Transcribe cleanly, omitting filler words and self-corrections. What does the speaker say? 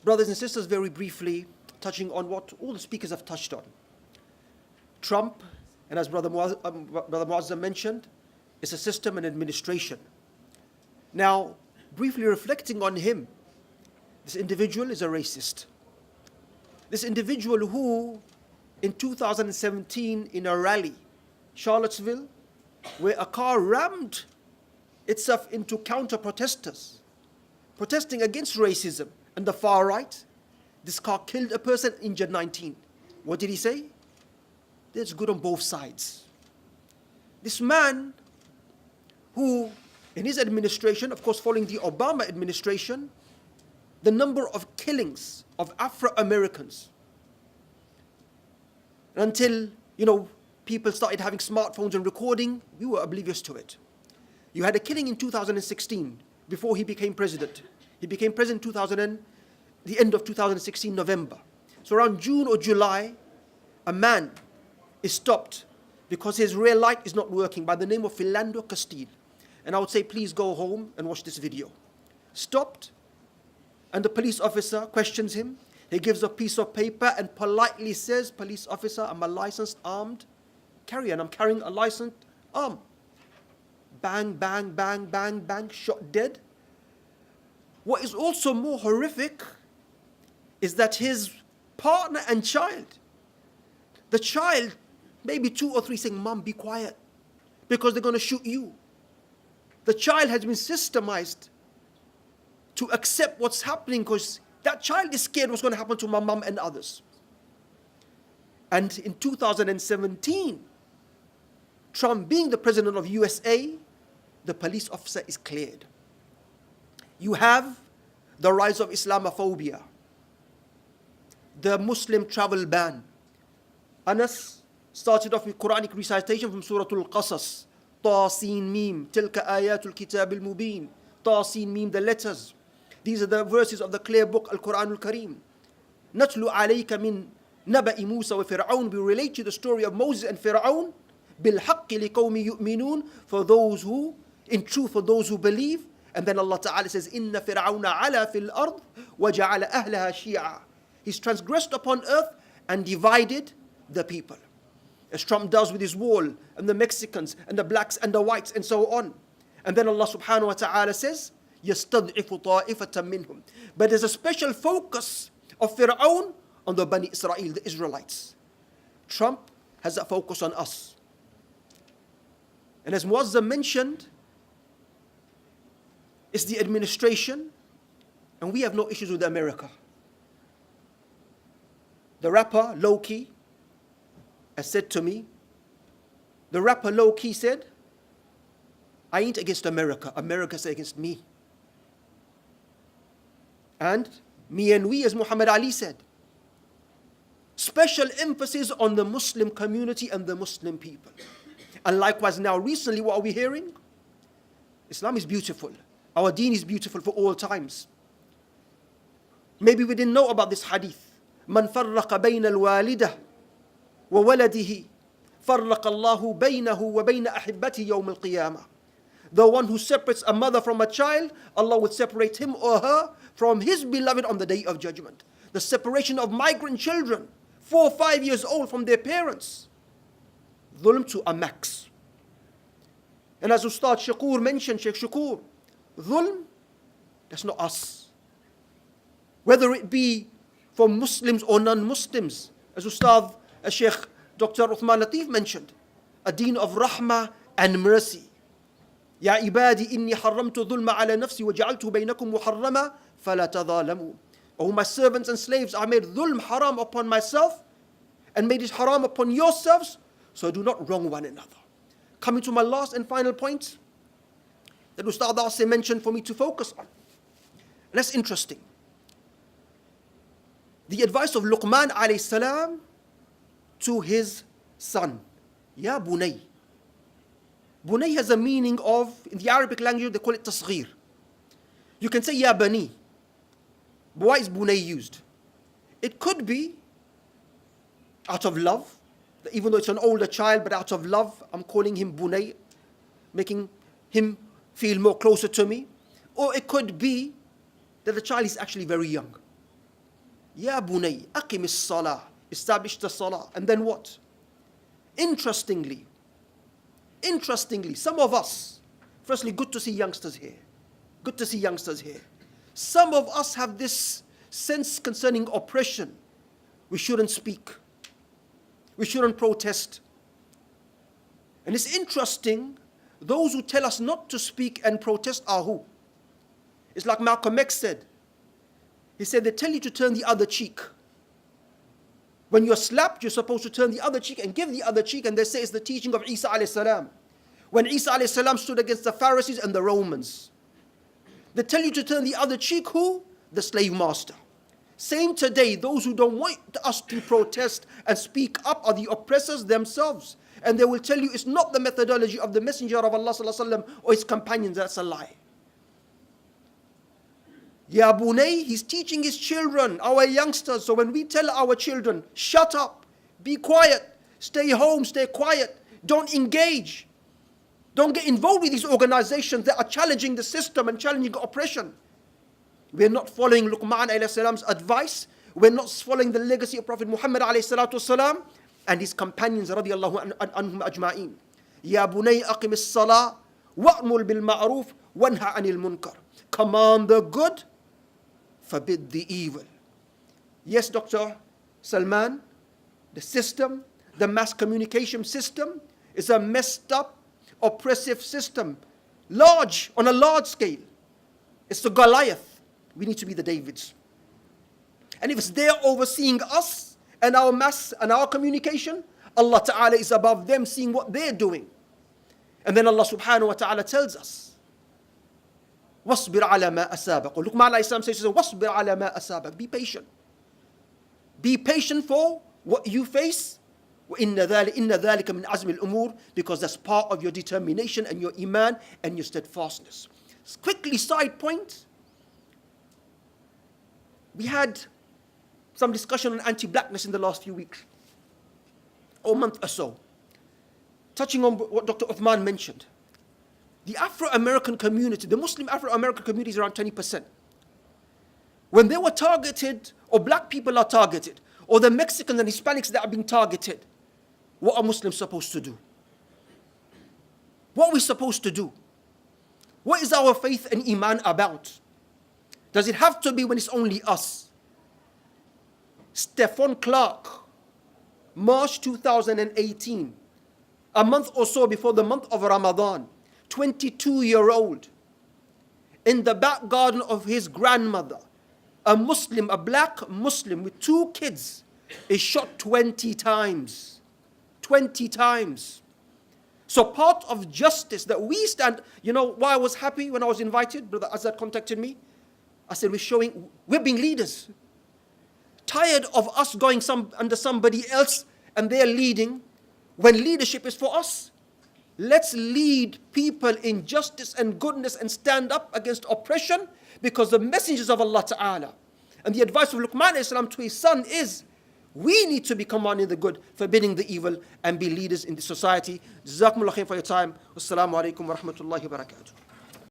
Brothers and sisters, very briefly, touching on what all the speakers have touched on. Trump, and as Brother Muazzam mentioned, is a system and administration. Now, briefly reflecting on him, this individual is a racist. This individual who, in 2017, in a rally, Charlottesville, where a car rammed itself into counter-protesters, protesting against racism and the far right, this car killed a person, injured 19. What did he say? That's good on both sides. This man who, in his administration, of course following the Obama administration, the number of killings of Afro-Americans, until, people started having smartphones and recording, we were oblivious to it. You had a killing in 2016, before he became president. He became president the end of 2016, November. So around June or July, a man is stopped because his rear light is not working, by the name of Philando Castile. And I would say, please go home and watch this video. Stopped, and the police officer questions him. He gives a piece of paper and politely says, police officer, I'm a licensed armed carrier, and I'm carrying a licensed arm. Bang, bang, bang, bang, bang, shot dead. What is also more horrific is that his partner and child, the child, maybe 2 or 3, saying, Mom, be quiet, because they're going to shoot you. The child has been systemized to accept what's happening because that child is scared what's going to happen to my mom and others. And in 2017, Trump being the president of USA, the police officer is cleared. You have the rise of Islamophobia, the Muslim travel ban. Anas started off with Quranic recitation from Surah Al-Qasas. Tasin Mim, Tilka Ayatul Kitab al-Mubin. Tasin Mim, the letters. These are the verses of the clear book, Al-Quran al-Kareem. Natlu alayka min naba'i Musa wa Fir'aun. We relate to the story of Moses and Fir'aun. Bil-haqqi liqawmi yu'minun. For those who, in truth, for those who believe. And then Allah Ta'ala says, Inna Fir'auna ala fil ard wa ja'ala ahlaha shi'a. He's transgressed upon earth and divided the people, as Trump does with his wall, and the Mexicans, and the blacks, and the whites, and so on. And then Allah subhanahu wa ta'ala says, يَسْتَضْعِفُ طَائِفَةً مِّنْهُمْ. But there's a special focus of Fir'aun on the Bani Israel, the Israelites. Trump has a focus on us. And as Muazzam mentioned, it's the administration, and we have no issues with America. The rapper, Low-Key, has said to me, the rapper Low-Key said, I ain't against America, America's against me. And me and we, as Muhammad Ali said, special emphasis on the Muslim community and the Muslim people. And likewise now, recently, what are we hearing? Islam is beautiful. Our deen is beautiful for all times. Maybe we didn't know about this hadith. Man farraqa bayna al-walidah wa waladihi farraqa Allahu baynahu wa bayna ahibbatihi yawm al-qiyamah. The one who separates a mother from a child, Allah would separate him or her from his beloved on the day of judgment. The separation of migrant children, 4 or 5 years old, from their parents. Dhulm to a max. And as Ustad Shakur mentioned, Sheikh Shakur, dhulm, that's not us. Whether it be for Muslims or non-Muslims, as Ustad Sheikh Dr. Uthman Latif mentioned, a deen of rahmah and mercy. Ya ibadi inni haramtu dhulma ala nafsi wa ja'altu baynakum muharrama fala tadhalamu. O my servants and slaves, I made dhulm haram upon myself and made it haram upon yourselves, so do not wrong one another. Coming to my last and final point that Ustad Asif mentioned for me to focus on. And that's interesting. The advice of Luqman alayhi salam to his son. Ya bunay. Bunay has a meaning of, in the Arabic language, they call it tasghir. You can say ya bani. But why is bunay used? It could be out of love, even though it's an older child, but out of love, I'm calling him bunay, making him feel more closer to me. Or it could be that the child is actually very young. Ya bunay, aqim as-salah. Establish the salah. And then what? Interestingly, some of us, firstly, good to see youngsters here. Good to see youngsters here. Some of us have this sense concerning oppression. We shouldn't speak. We shouldn't protest. And it's interesting, those who tell us not to speak and protest are who? It's like Malcolm X said. He said, they tell you to turn the other cheek. When you're slapped, you're supposed to turn the other cheek and give the other cheek, and they say it's the teaching of Isa alayhi salam. When Isa alayhi salam stood against the Pharisees and the Romans. They tell you to turn the other cheek, who? The slave master. Same today, those who don't want us to protest and speak up are the oppressors themselves. And they will tell you it's not the methodology of the Messenger of Allah sallallahu alaihi wasallam or his companions, that's a lie. Ya bunay, he's teaching his children, our youngsters. So when we tell our children, shut up, be quiet, stay home, stay quiet, don't engage, don't get involved with these organizations that are challenging the system and challenging oppression. We're not following Luqman alayhi salam's advice. We're not following the legacy of Prophet Muhammad alayhi salatu wasalam and his companions radiyallahu anhum ajma'in. Ya bunay aqim as-salah wa'mur bil ma'ruf wanha 'anil munkar. Command the good, forbid the evil. Yes, Dr. Salman, the system, the mass communication system is a messed up, oppressive system. On a large scale. It's the Goliath. We need to be the Davids. And if it's there overseeing us and our mass and our communication, Allah Ta'ala is above them, seeing what they're doing. And then Allah Subhanahu wa Ta'ala tells us, وَاصْبِرْ عَلَى مَا أَسَابَكَ. Luqman alayhi salam says, وَاصْبِرْ عَلَى مَا أَسَابَكَ. Be patient. Be patient for what you face. وَإِنَّ ذَلِكَ مِنْ عَزْمِ الْأُمُورِ. Because that's part of your determination and your iman and your steadfastness. Quickly, side point. We had some discussion on anti-blackness in the last few weeks, or month or so, touching on what Dr. Uthman mentioned. The Afro-American community, the Muslim Afro-American community is around 20%. When they were targeted, or black people are targeted, or the Mexicans and Hispanics that are being targeted, what are Muslims supposed to do? What are we supposed to do? What is our faith and iman about? Does it have to be when it's only us? Stephen Clark, March 2018, a month or so before the month of Ramadan, 22-year-old, in the back garden of his grandmother, a Muslim, a black Muslim with 2 kids, is shot 20 times. 20 times. So part of justice that we stand, you know why I was happy when I was invited? Brother Azad contacted me. I said, we're being leaders. Tired of us going under somebody else and they're leading when leadership is for us. Let's lead people in justice and goodness and stand up against oppression, because the messengers of Allah Ta'ala and the advice of Luqman alayhi salam to his son is, we need to be commanding the good, forbidding the evil, and be leaders in the society. Jazakumullah khair for your time. Wassalamu alaikum wa rahmatullahi wa barakatuh.